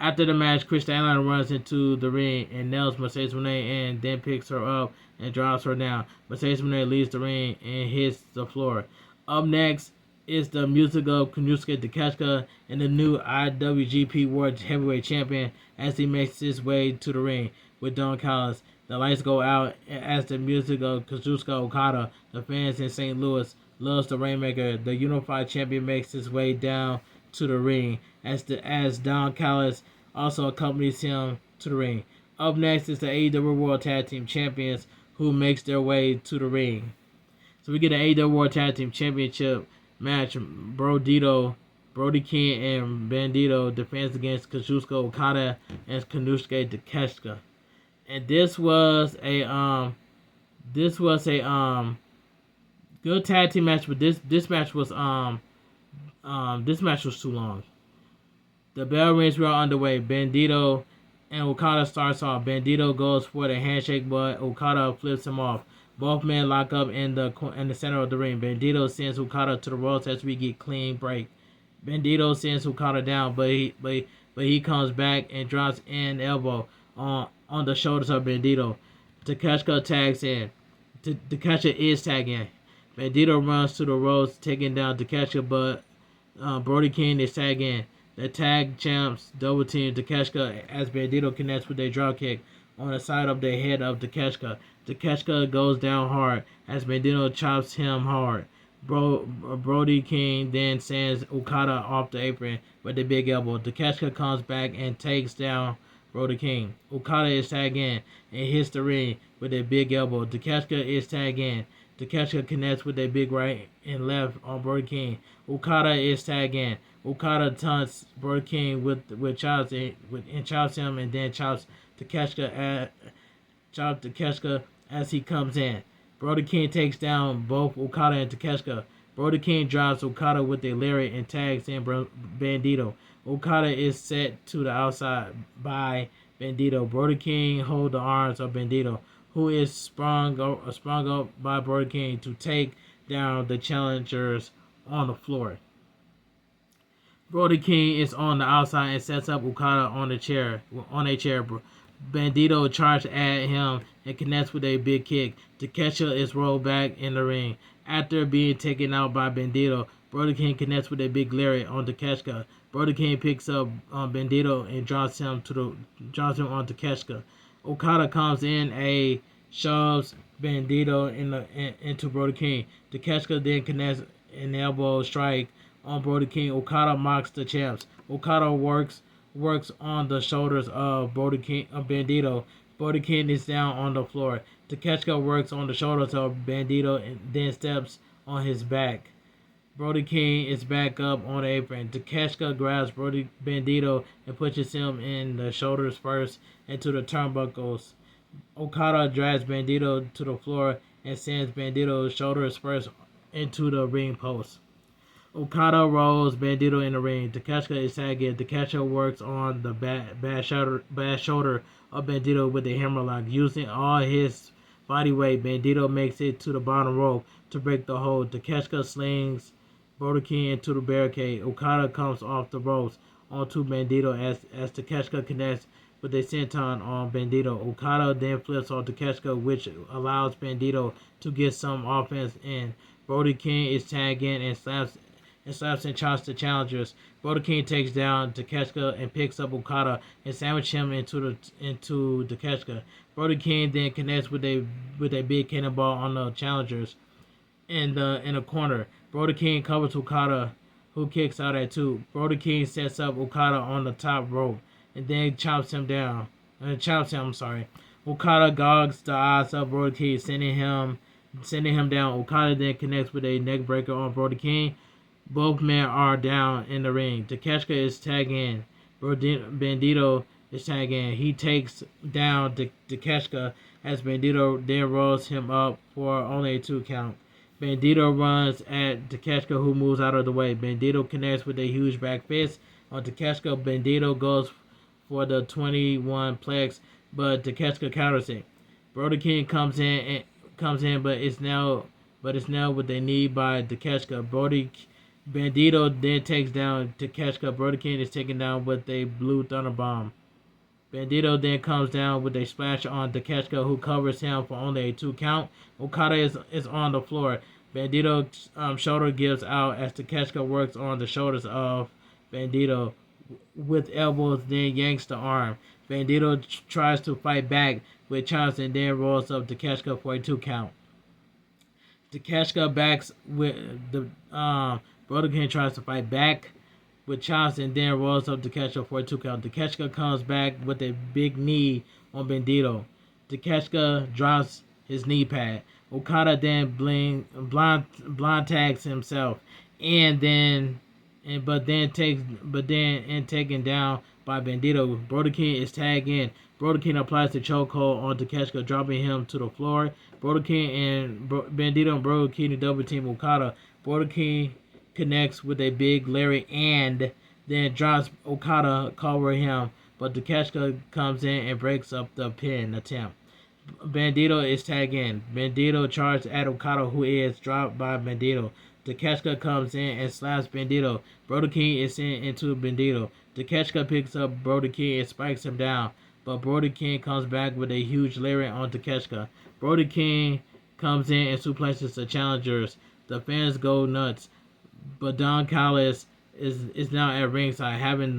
After the match, Chris Statlander runs into the ring and nails Mercedes Moné and then picks her up and drops her down. Mercedes Moné leaves the ring and hits the floor. Up next is the music of Konosuke Takeshita and the new IWGP World Heavyweight Champion as he makes his way to the ring with Don Callis. The lights go out as the music of Kazuchika Okada. The fans in St. Louis loves the Rainmaker. The unified champion makes his way down to the ring as Don Callis also accompanies him to the ring. Up next is the AEW World Tag Team Champions who makes their way to the ring. So we get an AEW World Tag Team Championship match. Brody King and Bandito defends against Kazuchika Okada and Konosuke Takeshita. And this was a good tag team match, but this match was too long. The bell rings, we are underway. Bandito and Okada starts off. Bandito goes for the handshake, but Okada flips him off. Both men lock up in the center of the ring. Bandito sends Okada to the ropes as we get clean break. Bandito sends Okada down, but he comes back and drops an elbow on the shoulders of Bandito. Takeshita tags in. Takeshita is tagging. Bandito runs to the ropes, taking down Takeshita, but Brody King is tagging. The tag champs double team Takeshita as Bandito connects with a dropkick on the side of the head of Takeshita. Takeshita goes down hard as Bandito chops him hard. Brody King then sends Okada off the apron with a big elbow. Takeshita comes back and takes down Brody King. Okada is tagged in and hits the ring with a big elbow. Takeshita is tagged in. Takeshita connects with a big right and left on Brody King. Okada is tagged in. Okada taunts Brody King with chops and chops him and then chops Takeshita as he comes in. Brody King takes down both Okada and Takeshita. Brody King drops Okada with a lariat and tags in Bandito. Okada is set to the outside by Bandito. Brody King holds the arms of Bandito, who is sprung up by Brody King to take down the challengers on the floor. Brody King is on the outside and sets up Okada on a chair. Bandito charges at him and connects with a big kick. Takeshita is rolled back in the ring. After being taken out by Bandito, Brody King connects with a big lariat on Takeshita. Brody King picks up Bandito and drops him on Takeshita. Okada comes in and shoves Bandito into Brody King. Takeshita then connects an elbow strike on Brody King. Okada mocks the champs. Okada works on the shoulders of Bandito. Brody King is down on the floor. Takeshita works on the shoulders of Bandito and then steps on his back. Brody King is back up on the apron. Takeshita grabs Bandito and pushes him in the shoulders first into the turnbuckles. Okada drags Bandito to the floor and sends Bandito's shoulders first into the ring post. Okada rolls Bandito in the ring. Takeshita is tagging. Takeshita works on the bad shoulder of Bandito with a hammerlock. Using all his body weight, Bandito makes it to the bottom rope to break the hold. Takeshita slings Brodekin into the barricade. Okada comes off the ropes onto Bandito as Takeshita connects with a senton on Bandito. Okada then flips on Takeshita, which allows Bandito to get some offense in. Brody King is tagged in and slaps and chops the challengers. Brody King takes down Takeshita and picks up Okada and sandwiches him into Takeshita. Brody King then connects with a big cannonball on the challengers in the corner. Brody King covers Okada, who kicks out at 2. Brody King sets up Okada on the top rope and then chops him down. Okada gogs the eyes of Brody King, sending him down. Okada then connects with a neck breaker on Brody King. Both men are down in the ring. Takeshita is tagged in. Bandito is tagged in. He takes down Takeshita as Bandito then rolls him up for only a 2 count. Bandito runs at Takeshita, who moves out of the way. Bandito connects with a huge back fist on Takeshita. Bandito goes for the 21 plex, but Takeshita counters it. Brody King comes in, but it's now with a knee by Takeshita. Bandito then takes down Takeshita. Brody King is taken down with a blue thunder bomb. Bandito then comes down with a splash on Takeshita, who covers him for only a 2 count. Okada is on the floor. Bandito's shoulder gives out as Takeshita works on the shoulders of Bandito with elbows, then yanks the arm. Bandito tries to fight back with chops and then rolls up Takeshita for a 2 count. Takeshita backs with the Brody King tries to fight back with chops and then rolls up Takeshita for a 2 count. Takeshita comes back with a big knee on Bandito. Takeshita drops his knee pad. Okada then blind tags himself taken down by Bandito. Brody King is tagged in. Brody King applies the chokehold on Takeshita, dropping him to the floor. Brody King and Bandito and Brody King double team Okada. Brody King connects with a big lariat and then drops Okada, covering him, but Takeshita comes in and breaks up the pin attempt. Bandito is tagged in. Bandito charges at Okada, who is dropped by Bandito. Takeshita comes in and slaps Bandito. Brody King is sent into Bandito. Takeshita picks up Brody King and spikes him down, but Brody King comes back with a huge lariat on Takeshita. Brody King comes in and suplexes the challengers. The fans go nuts, but Don Callis is now at ringside, having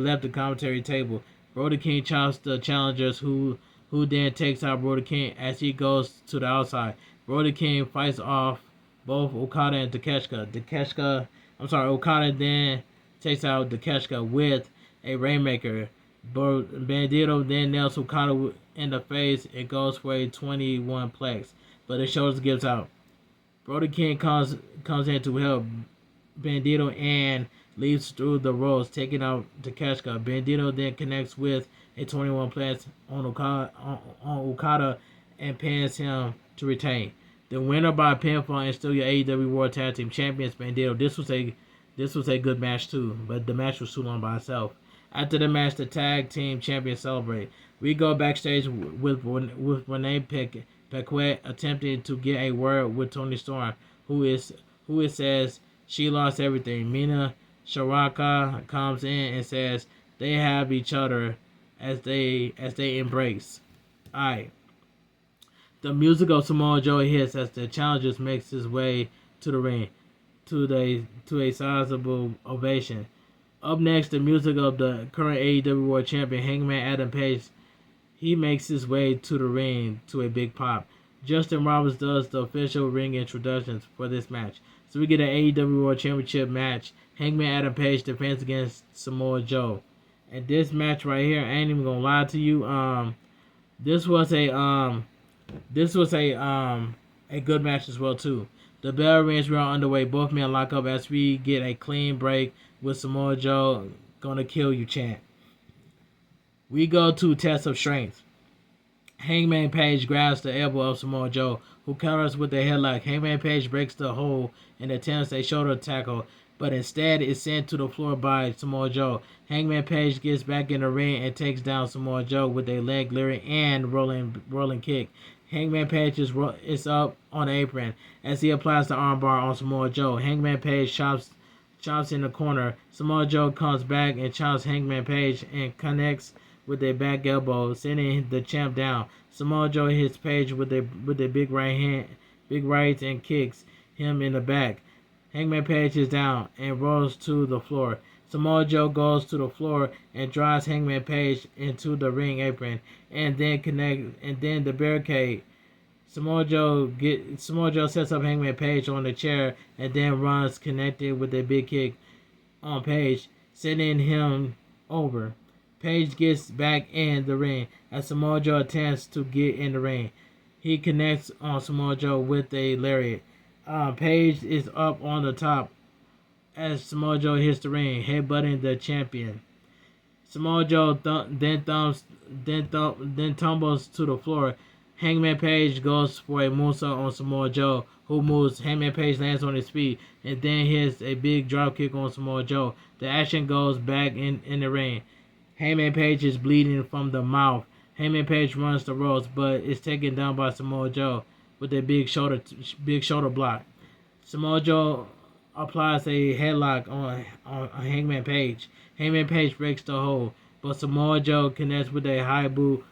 left the commentary table. Brody King chops the challengers, who then takes out Brody King as he goes to the outside. Brody King fights off both Okada and Takeshita. Okada then takes out Takeshita with a Rainmaker. Bandito then nails Okada in the face and goes for a 21 plex, but his shoulders gives out. Brody King comes in to help Bandito and leaps through the ropes, taking out Takeshita. Bandito then connects with a 21 plex on Okada and pins him to retain. The winner by pinfall is still your AEW World Tag Team Champions, Bandito. This was a good match too, but the match was too long by itself. After the match, the tag team champions celebrate. We go backstage with Renee Paquette attempting to get a word with Toni Storm, who says she lost everything. Mina Sharaka comes in and says they have each other as they embrace. Alright. The music of Samoa Joe hits as the challengers makes his way to the ring to a sizable ovation. Up next, the music of the current AEW World Champion Hangman Adam Page. He makes his way to the ring to a big pop. Justin Roberts does the official ring introductions for this match. So we get an AEW World Championship match. Hangman Adam Page defends against Samoa Joe. And this match right here, I ain't even gonna lie to you. This was a good match as well too. The bell rings, we are underway. Both men lock up as we get a clean break with Samoa Joe gonna kill you chant. We go to test of strength. Hangman Page grabs the elbow of Samoa Joe, who counters with a headlock. Hangman Page breaks the hold and attempts a shoulder tackle, but instead is sent to the floor by Samoa Joe. Hangman Page gets back in the ring and takes down Samoa Joe with a leg lariat and rolling kick. Hangman Page is up on the apron as he applies the armbar on Samoa Joe. Hangman Page chops in the corner. Samoa Joe comes back and chops Hangman Page and connects with a back elbow, sending the champ down. Samoa Joe hits Page with a big right and kicks him in the back. Hangman Page is down and rolls to the floor. Samoa Joe goes to the floor and drives Hangman Page into the ring apron and then the barricade. Samoa Joe sets up Hangman Page on the chair and then runs, connected with a big kick on Page, sending him over. Page gets back in the ring as Samoa Joe attempts to get in the ring. He connects on Samoa Joe with a lariat. Page is up on the top as Samoa Joe hits the ring, headbutting the champion. Samoa Joe then tumbles to the floor. Hangman Page goes for a moonsault on Samoa Joe, who moves. Hangman Page lands on his feet and then hits a big dropkick on Samoa Joe. The action goes back in the ring. Hangman Page is bleeding from the mouth. Hangman Page runs the ropes, but is taken down by Samoa Joe with a big shoulder block. Samoa Joe applies a headlock on Hangman Page. Hangman Page breaks the hold, but Samoa Joe connects with a high boot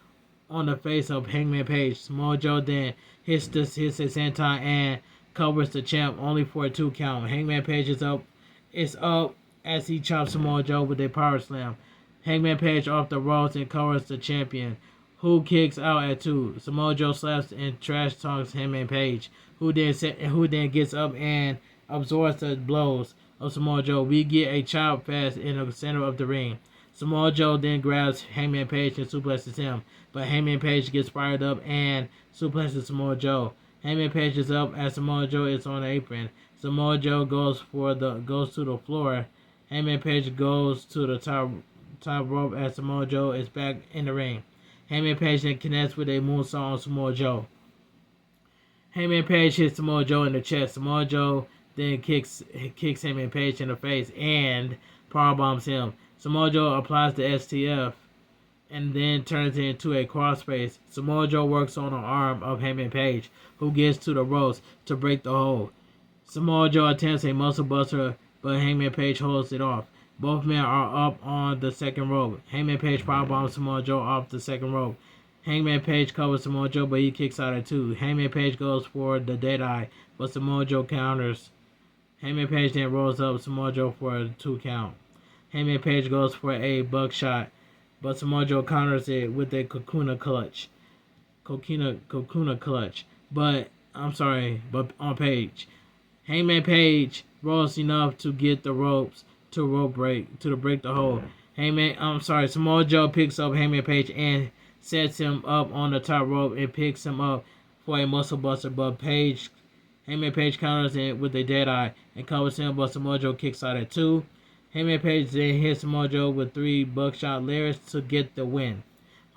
on the face of Hangman Page. Samoa Joe then hits a senton and covers the champ only for a 2 count. Hangman Page is up as he chops Samoa Joe with a power slam. Hangman Page off the ropes and covers the champion, who kicks out at 2. Samoa Joe slaps and trash talks Hangman Page, who then gets up and absorbs the blows of Samoa Joe. We get a chop fest in the center of the ring. Samoa Joe then grabs Hangman Page and suplexes him, but Hangman Page gets fired up and suplexes Samoa Joe. Hangman Page is up as Samoa Joe is on the apron. Samoa Joe goes to the floor. Hangman Page goes to the top rope as Samoa Joe is back in the ring. Hangman Page then connects with a moonsault on Samoa Joe. Hangman Page hits Samoa Joe in the chest. Samoa Joe then kicks Hangman Page in the face and powerbombs him. Samoa Joe applies the STF and then turns it into a crossface. Samoa Joe works on the arm of Hangman Page, who gets to the ropes to break the hold. Samoa Joe attempts a muscle buster, but Hangman Page holds it off. Both men are up on the second rope. Hangman Page powerbombs Samoa Joe off the second rope. Hangman Page covers Samoa Joe, but he kicks out at 2. Hangman Page goes for the Deadeye, but Samoa Joe counters. Hangman Page then rolls up Samoa Joe for a 2 count. Hangman Page goes for a buckshot, but Samoa Joe counters it with a Kokuna clutch. But on Page. Hangman Page rolls enough to get the ropes to break the hold. Samoa Joe picks up Hangman Page and sets him up on the top rope and picks him up for a muscle buster, but Hangman Page counters it with a Deadeye and covers him, but Samoa Joe kicks out at 2. Hangman Page then hits Samoa Joe with 3 buckshot lariats to get the win.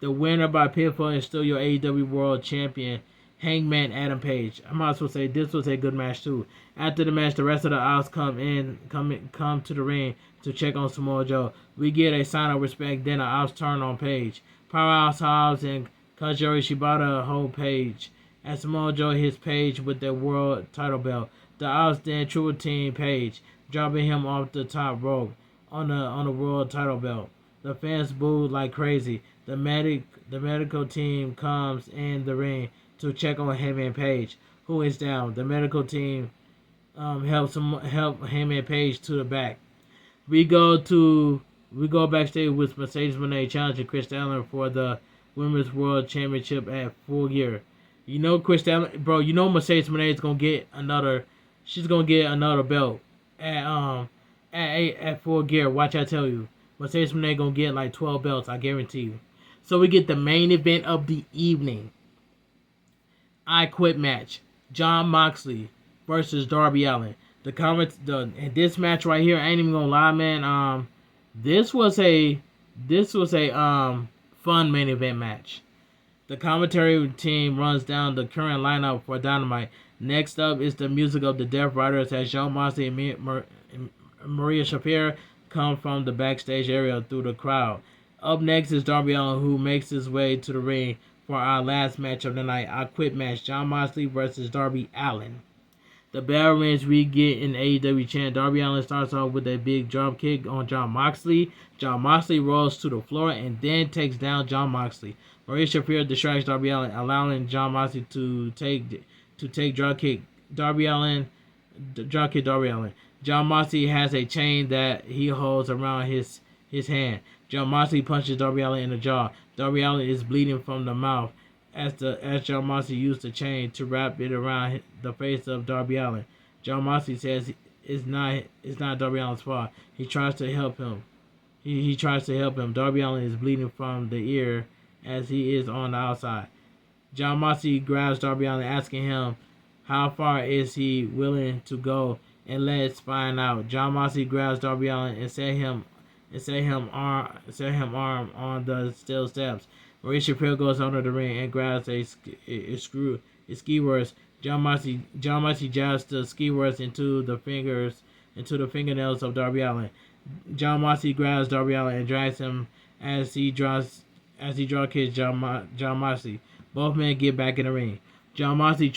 The winner by pinfall is still your AEW World Champion, Hangman Adam Page. I might as well say this was a good match too. After the match, the rest of the Ops come to the ring to check on Samoa Joe. We get a sign of respect, then the Ops turn on Page. Powerhouse Hobbs and Kajori Shibata hold Page as Samoa Joe hits Page with the world title belt. The Ops then triple team Page, dropping him off the top rope on the world title belt. The fans boo like crazy. The medical team comes in the ring to check on Hangman Page, who is down. The medical team help Hangman Page to the back. We go backstage with Mercedes Moné challenging Chris Allen for the Women's World Championship at Full Gear. You know Chris Allen, bro. You know Mercedes Moné is gonna get another. She's gonna get another belt at Full Gear. Watch, I tell you, Mercedes Moné gonna get like 12 belts. I guarantee you. So we get the main event of the evening. I Quit match. Jon Moxley versus Darby Allin. And this match right here, I ain't even gonna lie, man. This was a fun main event match. The commentary team runs down the current lineup for Dynamite. Next up is the music of the Death Riders as Jon Moxley and Maria Shafir come from the backstage area through the crowd. Up next is Darby Allin, who makes his way to the ring for our last match of the night, our quit match, Jon Moxley versus Darby Allin. The bell rings, we get an AEW chant. Darby Allin starts off with a big drop kick on Jon Moxley. Jon Moxley rolls to the floor and then takes down Jon Moxley. Maria Shafir distracts Darby Allin, allowing Jon Moxley to take drop kick Darby Allin. Jon Moxley has a chain that he holds around his hand. Jon Moxley punches Darby Allin in the jaw. Darby Allin is bleeding from the mouth as Jon Moxley used the chain to wrap it around the face of Darby Allin. Jon Moxley says it's not Darby Allin's fault. He tries to help him. He tries to help him. Darby Allin is bleeding from the ear as he is on the outside. Jon Moxley grabs Darby Allin, asking him how far is he willing to go and let it spine out. Jon Moxley grabs Darby Allin and set him arm on the steel steps. Maria Shafir goes under the ring and grabs a ski words. Jon Moxley jabs the ski words into the fingernails of Darby Allin. Jon Moxley grabs Darby Allin and drags him as he draw kicks Jon Moxley. Both men get back in the ring. Jon Moxley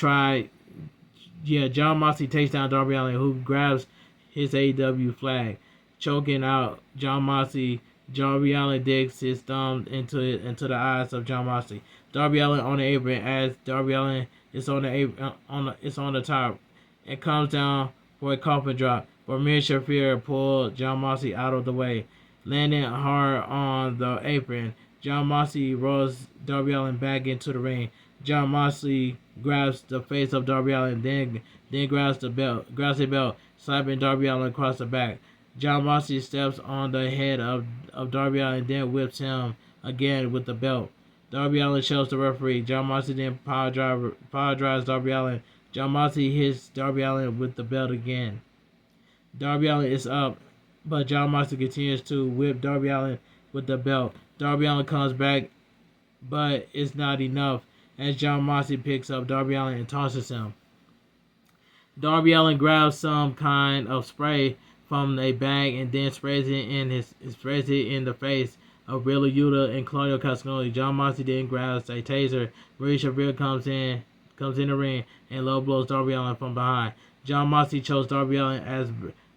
takes down Darby Allin, who grabs his AEW flag, choking out Jon Moxley. Darby Allin digs his thumb into the eyes of Jon Moxley. Darby Allin on the apron as Darby Allin is on the top and comes down for a coffin drop. But Maria Shafir pulled Jon Moxley out of the way, landing hard on the apron. Jon Moxley rolls Darby Allin back into the ring. Jon Moxley grabs the face of Darby Allin, then grabs the belt, slapping Darby Allin across the back. Jon Moxley steps on the head of Darby Allin and then whips him again with the belt. Darby Allin shows the referee. Jon Moxley then power drives Darby Allin. Jon Moxley hits Darby Allin with the belt again. Darby Allin is up, but Jon Moxley continues to whip Darby Allin with the belt. Darby Allin comes back, but it's not enough as Jon Moxley picks up Darby Allin and tosses him. Darby Allin grabs some kind of spray from a bag and then sprays it in the face of Wheeler Yuta and Claudio Castagnoli. Jon Moxley then grabs a taser. Maria Shafir comes in the ring and low blows Darby Allin from behind. Jon Moxley chokes Darby Allin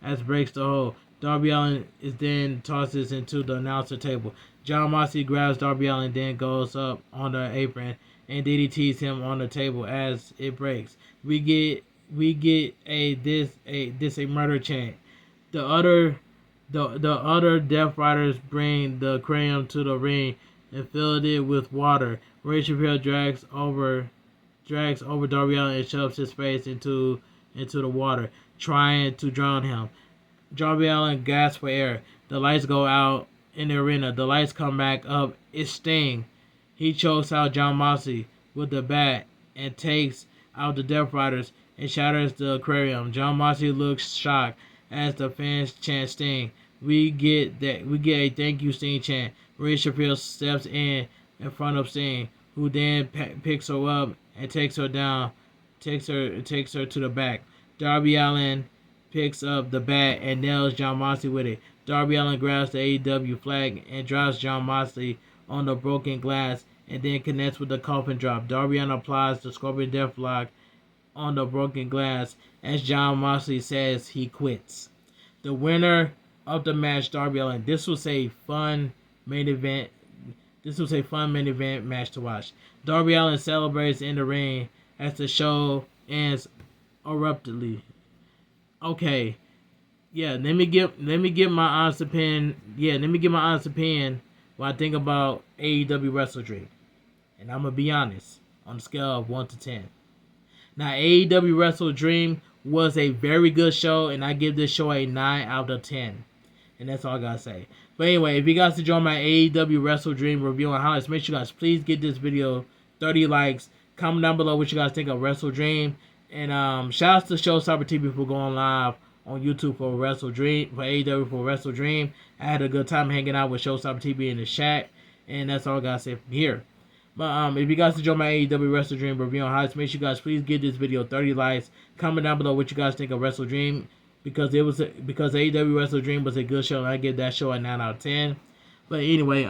as breaks the hold. Darby Allin is then tosses into the announcer table. Jon Moxley grabs Darby Allin, then goes up on the apron and DDTs him on the table as it breaks. We get a murder chant. The other Death Riders bring the cranium to the ring and fill it with water. Maria Shafir drags over Darby Allin and shoves his face into the water, trying to drown him. Darby Allin gasps for air. The lights go out in the arena. The lights come back up. It's Sting. He chokes out Jon Moxley with the bat and takes out the Death Riders and shatters the aquarium. Jon Moxley looks shocked as the fans chant Sting. We get a thank you Sting chant. Maria Shafir steps in front of Sting, who then picks her up and takes her to the back. Darby Allin picks up the bat and nails Jon Moxley with it. Darby Allin grabs the AEW flag and drops Jon Moxley on the broken glass and then connects with the coffin drop. Darby Allin applies the Scorpion Deathlock on the broken glass as Jon Moxley says he quits. The winner of the match, Darby Allin. This was a fun main event match to watch. Darby Allin celebrates in the ring as the show ends abruptly. Okay, yeah. Let me give my honest opinion. What I think about AEW WrestleDream, and I'm gonna be honest on a scale of 1 to 10. Now, AEW WrestleDream was a very good show, and I give this show a 9 out of 10. And that's all I gotta say. But anyway, if you guys enjoy my AEW WrestleDream review and highlights, make sure you guys please get this video 30 likes. Comment down below what you guys think of WrestleDream. And shout out to Showstopper TV for going live on YouTube for AEW for WrestleDream. I had a good time hanging out with Showstopper TV in the chat. And that's all I gotta say from here. But if you guys enjoy my AEW WrestleDream review on highlights, make sure you guys please give this video 30 likes. Comment down below what you guys think of WrestleDream, because AEW WrestleDream was a good show, and I give that show a 9 out of 10. But anyway,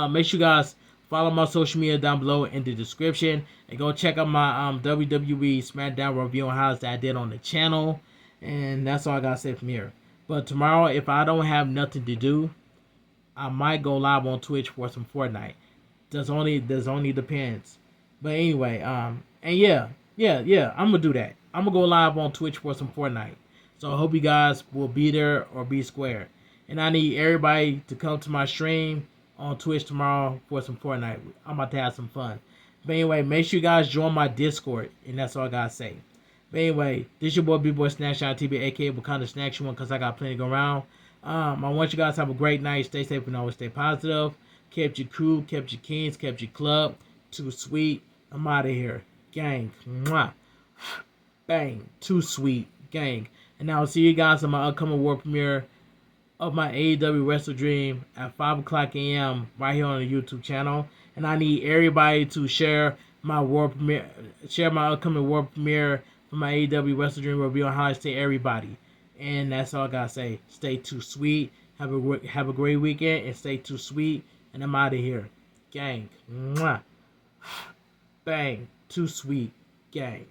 make sure you guys follow my social media down below in the description, and go check out my WWE SmackDown review on highlights that I did on the channel. And that's all I gotta say from here. But tomorrow, if I don't have nothing to do, I might go live on Twitch for some Fortnite. Does only depends. But anyway, and yeah, I'm gonna do that. I'm gonna go live on Twitch for some Fortnite. So I hope you guys will be there or be square. And I need everybody to come to my stream on Twitch tomorrow for some Fortnite. I'm about to have some fun. But anyway, make sure you guys join my Discord, and that's all I gotta say. But anyway, this your boy Bigboysnacksjonnytv, aka WrestleDream, because I got plenty to go around. I want you guys to have a great night. Stay safe and always stay positive. Kept your crew, kept your kings, kept your club. Too sweet. I'm out of here. Gang. Mwah. Bang. Too sweet. Gang. And I'll see you guys on my upcoming world premiere of my AEW WrestleDream at 5 o'clock a.m. right here on the YouTube channel. And I need everybody to share my upcoming world premiere for my AEW WrestleDream review on highlights to everybody. And that's all I gotta say. Stay too sweet. Have a great weekend, and stay too sweet. And I'm out of here. Gang. Mwah. Bang. Too sweet. Gang.